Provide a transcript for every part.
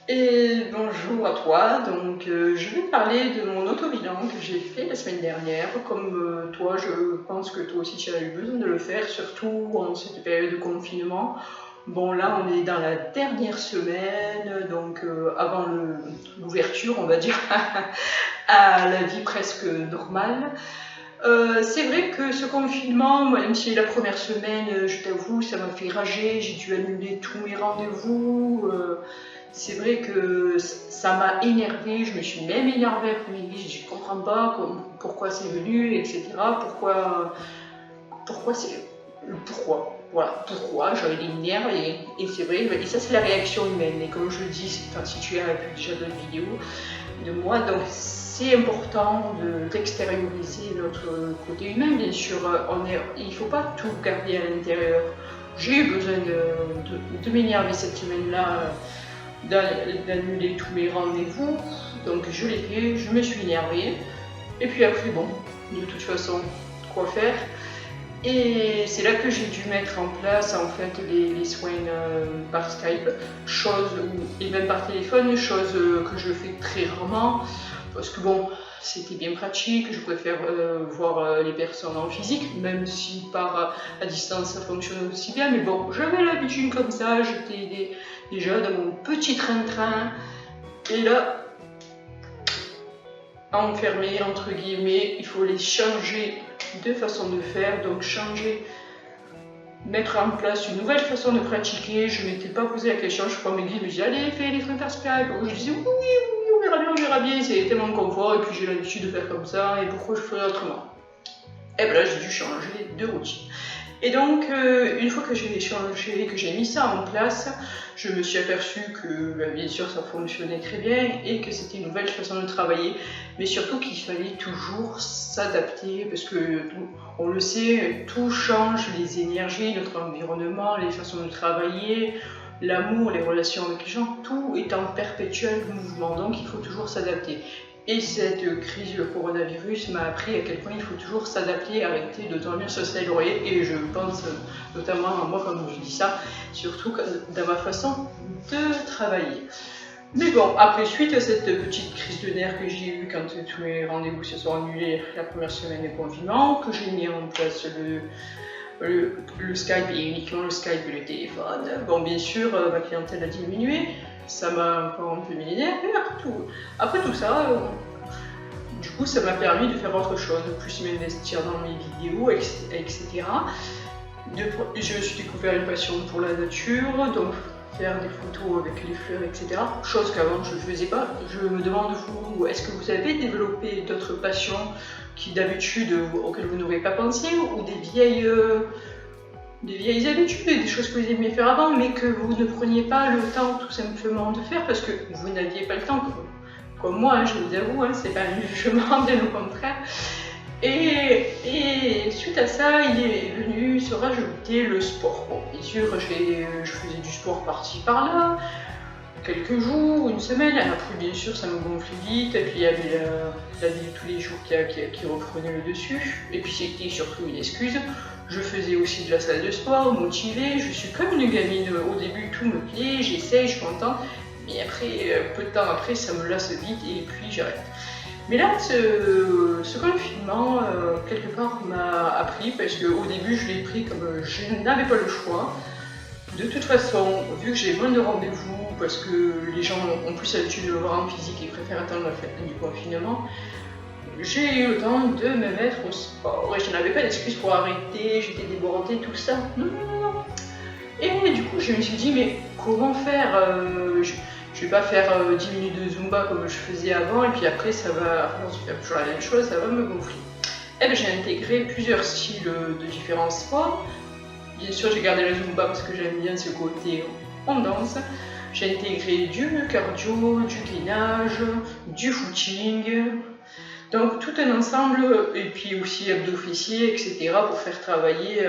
Et bonjour à toi, donc je vais parler de mon auto-bilan que j'ai fait la semaine dernière. Comme toi, je pense que toi aussi tu as eu besoin de le faire, surtout en cette période de confinement. Bon là on est dans la dernière semaine, donc avant l'ouverture on va dire à la vie presque normale. C'est vrai que ce confinement, même si la première semaine, je t'avoue, ça m'a fait rager, j'ai dû annuler tous mes rendez-vous. C'est vrai que ça m'a énervée, je me suis même énervée après-midi, je ne comprends pas pourquoi c'est venu, etc. Pourquoi c'est... Pourquoi voilà, pourquoi j'avais des nerfs et c'est vrai, et ça c'est la réaction humaine. Et comme je le dis, enfin, si tu as vu déjà d'autres vidéos de moi, donc c'est important d'extérioriser notre côté humain, bien sûr. Il ne faut pas tout garder à l'intérieur. J'ai eu besoin de m'énerver cette semaine-là, d'annuler tous mes rendez-vous, donc je l'ai fait, je me suis énervée. Et puis après, bon, de toute façon, quoi faire? Et c'est là que j'ai dû mettre en place en fait les soins par Skype, et même par téléphone, chose que je fais très rarement, parce que bon, c'était bien pratique, je préfère voir les personnes en physique, même si à distance ça fonctionne aussi bien, mais bon, j'avais l'habitude comme ça, j'étais déjà dans mon petit train-train, et là, enfermé entre guillemets, il faut les changer de façon de faire, donc mettre en place une nouvelle façon de pratiquer. Je ne m'étais pas posé la question, je crois que mes guides me disaient allez, fais les soins par Skype. Je disais oui, on verra bien, c'est tellement confort et puis j'ai l'habitude de faire comme ça et pourquoi je ferais autrement? Et bien là j'ai dû changer de routine. Et donc, une fois que j'ai changé, que j'ai mis ça en place, je me suis aperçue que, bien sûr, ça fonctionnait très bien et que c'était une nouvelle façon de travailler, mais surtout qu'il fallait toujours s'adapter parce que, on le sait, tout change, les énergies, notre environnement, les façons de travailler, l'amour, les relations avec les gens, tout est en perpétuel mouvement, donc il faut toujours s'adapter. Et cette crise du coronavirus m'a appris à quel point il faut toujours s'adapter, arrêter de dormir sur ses lauriers. Et je pense notamment à moi quand je dis ça, surtout dans ma façon de travailler. Mais bon, après, suite à cette petite crise de nerfs que j'ai eue quand tous mes rendez-vous se sont annulés la première semaine de confinement, que j'ai mis en place le Skype et uniquement le Skype et le téléphone, bon, bien sûr, ma clientèle a diminué. Ça m'a encore un peu mis les nerfs, mais après tout ça, du coup, ça m'a permis de faire autre chose, de plus m'investir dans mes vidéos, etc. Je me suis découvert une passion pour la nature, donc faire des photos avec les fleurs, etc. Chose qu'avant je ne faisais pas. Je me demande, vous, est-ce que vous avez développé d'autres passions qui d'habitude auxquelles vous n'aurez pas pensé, ou des vieilles habitudes, des choses que vous aimiez faire avant, mais que vous ne preniez pas le temps tout simplement de faire parce que vous n'aviez pas le temps, comme moi, je vous avoue, c'est pas un jugement, bien au contraire. Et suite à ça, il est venu se rajouter le sport. Bon, bien sûr, je faisais du sport par-ci par-là, quelques jours, une semaine. Après, bien sûr, ça me gonflait vite. Et puis, il y avait la vie de tous les jours qui reprenait le dessus. Et puis, c'était surtout une excuse. Je faisais aussi de la salle de sport, motivée. Je suis comme une gamine. Au début, tout me plaît, j'essaye, je suis contente. Mais après, peu de temps après, ça me lasse vite et puis j'arrête. Mais là, ce confinement, quelque part, m'a appris, parce qu'au début, je l'ai pris comme je n'avais pas le choix. De toute façon, vu que j'ai moins de rendez-vous, parce que les gens ont plus l'habitude de me voir en physique et préfèrent attendre la fin du confinement, j'ai eu le temps de me mettre au sport. Et je n'avais pas d'excuse pour arrêter, j'étais débordée, tout ça. Non. Et du coup, je me suis dit, mais comment faire je vais pas faire 10 minutes de Zumba comme je faisais avant, et puis après, ça va, à force de faire toujours la même chose, ça va me gonfler. Et bien, j'ai intégré plusieurs styles de différents sports. Bien sûr, j'ai gardé le Zumba parce que j'aime bien ce côté on danse. J'ai intégré du cardio, du gainage, du footing. Donc tout un ensemble, et puis aussi abdos fessiers, etc. pour faire travailler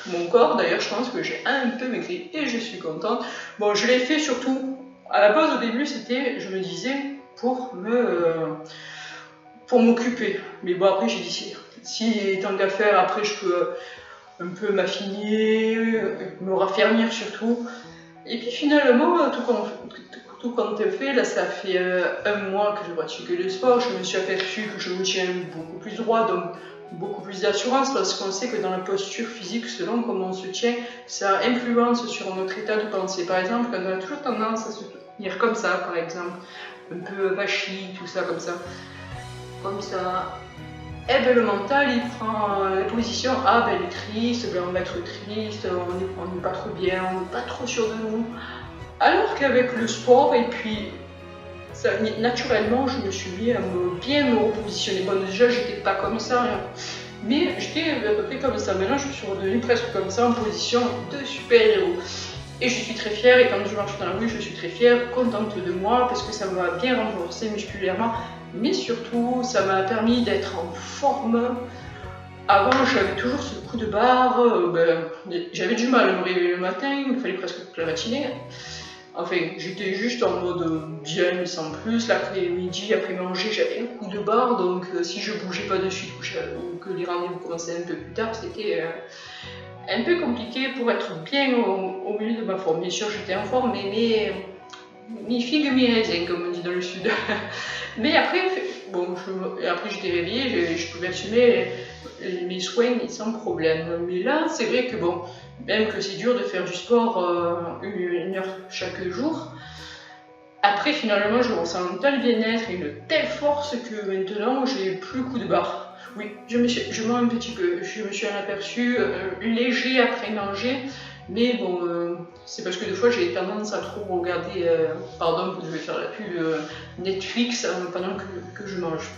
tout mon corps. D'ailleurs, je pense que j'ai un peu maigri et je suis contente. Bon, je l'ai fait surtout, à la base au début, c'était, je me disais, pour m'occuper. Mais bon, après, j'ai dit, si tant qu'à faire, après, je peux un peu m'affiner, me raffermir surtout. Et puis finalement, tout surtout quand tu fais, là ça fait 1 mois que je pratique le sport, je me suis aperçue que je me tiens beaucoup plus droit, donc beaucoup plus d'assurance, parce qu'on sait que dans la posture physique, selon comment on se tient, ça influence sur notre état de pensée. Par exemple, on a toujours tendance à se tenir comme ça, par exemple, un peu vachi, tout ça, comme ça. Et ben, le mental, il prend la position, ah ben elle est triste, ben on va être triste, on n'est pas trop bien, on n'est pas trop sûr de nous. Alors qu'avec le sport, et puis ça, naturellement, je me suis mis à bien me repositionner. Bon, déjà, j'étais pas comme ça, hein, mais j'étais à peu près comme ça. Maintenant, je suis redevenue presque comme ça, en position de super-héros. Et je suis très fière, et quand je marche dans la rue, je suis très fière, contente de moi, parce que ça m'a bien renforcé musculairement, mais surtout, ça m'a permis d'être en forme. Avant, j'avais toujours ce coup de barre, j'avais du mal à me réveiller le matin, il fallait presque toute la matinée. Enfin, j'étais juste en mode bien, mais sans plus. L'après-midi, après manger, j'avais un coup de barre, donc si je bougeais pas de suite ou que les rendez-vous commençaient un peu plus tard, c'était un peu compliqué pour être bien au milieu de ma forme. Bien sûr, j'étais en forme, mais mi figue, mi raisin, comme on dit dans le sud. Mais après, après j'étais réveillée, je pouvais assumer mes soins sans problème. Mais là, c'est vrai que bon, même que c'est dur de faire du sport 1 heure chaque jour, après finalement je ressens un tel bien-être et une telle force que maintenant j'ai plus le coup de barre. Oui, je mens un petit peu, je me suis aperçue léger après manger, mais bon, c'est parce que des fois j'ai tendance à trop regarder, pardon, je vais faire la pub Netflix pendant que je mange.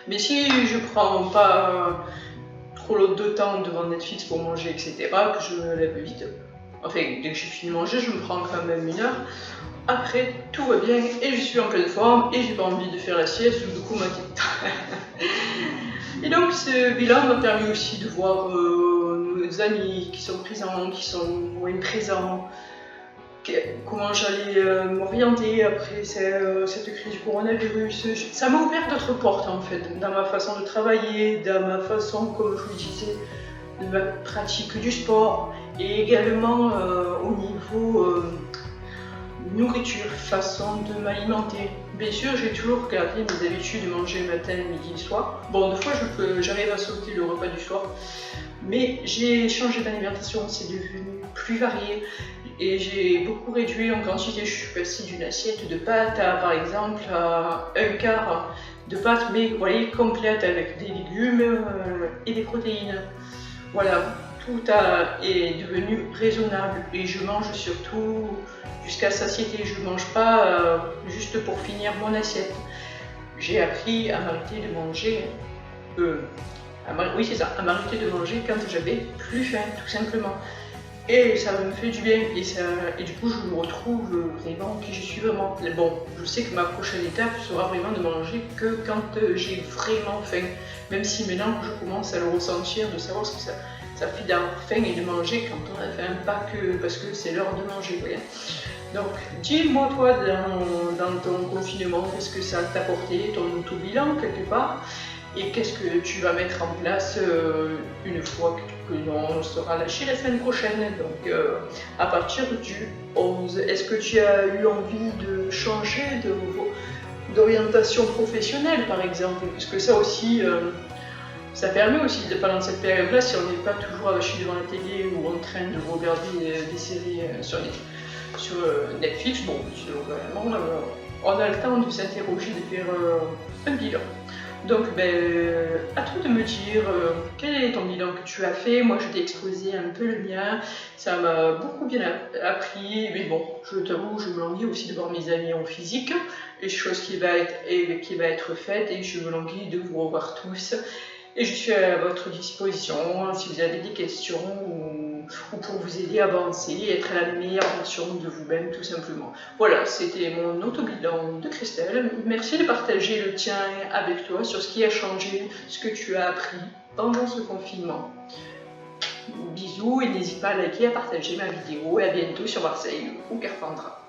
Mais si je prends pas trop de temps devant Netflix pour manger, etc., que je me lève vite, enfin, dès que j'ai fini de manger, je me prends quand même 1 heure. Après, tout va bien et je suis en pleine forme et j'ai pas envie de faire la sieste ou de commenter. Et donc, ce bilan m'a permis aussi de voir nos amis qui sont présents, qui sont moins présents, comment j'allais m'orienter après cette crise du coronavirus. Ça m'a ouvert d'autres portes en fait, dans ma façon de travailler, dans ma façon, comme je vous disais, de ma pratique du sport et également au niveau nourriture, façon de m'alimenter. Bien sûr, j'ai toujours gardé mes habitudes de manger matin, midi et soir. Bon, des fois, j'arrive à sauter le repas du soir, mais j'ai changé d'alimentation, c'est devenu plus varié et j'ai beaucoup réduit en quantité. Je suis passée d'une assiette de pâtes à, par exemple, à 1/4 de pâtes, mais vous voyez, complète avec des légumes et des protéines. Voilà, tout est devenu raisonnable et je mange surtout jusqu'à satiété. Je ne mange pas juste pour finir mon assiette. J'ai appris à m'arrêter de manger, oui c'est ça, à m'arrêter de manger quand j'avais plus faim, tout simplement. Et ça me fait du bien et du coup je me retrouve vraiment qui je suis vraiment. Bon, je sais que ma prochaine étape sera vraiment de manger que quand j'ai vraiment faim. Même si maintenant je commence à le ressentir, de savoir ce que ça fait d'avoir faim et de manger quand on a faim, pas que parce que c'est l'heure de manger. Vous voyez. Donc dis-moi toi dans ton confinement, qu'est-ce que ça t'a apporté, ton auto-bilan quelque part, et qu'est-ce que tu vas mettre en place une fois que l'on sera lâché la semaine prochaine, donc à partir du 11. Est-ce que tu as eu envie de changer d'orientation professionnelle par exemple, puisque ça aussi, ça permet aussi, pendant cette période-là, si on n'est pas toujours attaché devant la télé ou en train de regarder des séries sur Netflix, bon, vraiment, on a le temps de s'interroger, de faire un bilan. Donc, à toi de me dire quel est ton bilan que tu as fait. Moi, je t'ai exposé un peu le mien. Ça m'a beaucoup bien appris. Mais bon, je t'avoue, je me languis aussi de voir mes amis en physique. Et chose qui va être faite. Et je me languis de vous revoir tous. Et je suis à votre disposition si vous avez des questions ou pour vous aider à avancer et être à la meilleure version de vous-même, tout simplement. Voilà, c'était mon auto-bilan de Christelle. Merci de partager le tien avec toi sur ce qui a changé, ce que tu as appris pendant ce confinement. Bisous et n'hésite pas à liker, à partager ma vidéo et à bientôt sur Marseille ou Carpentras.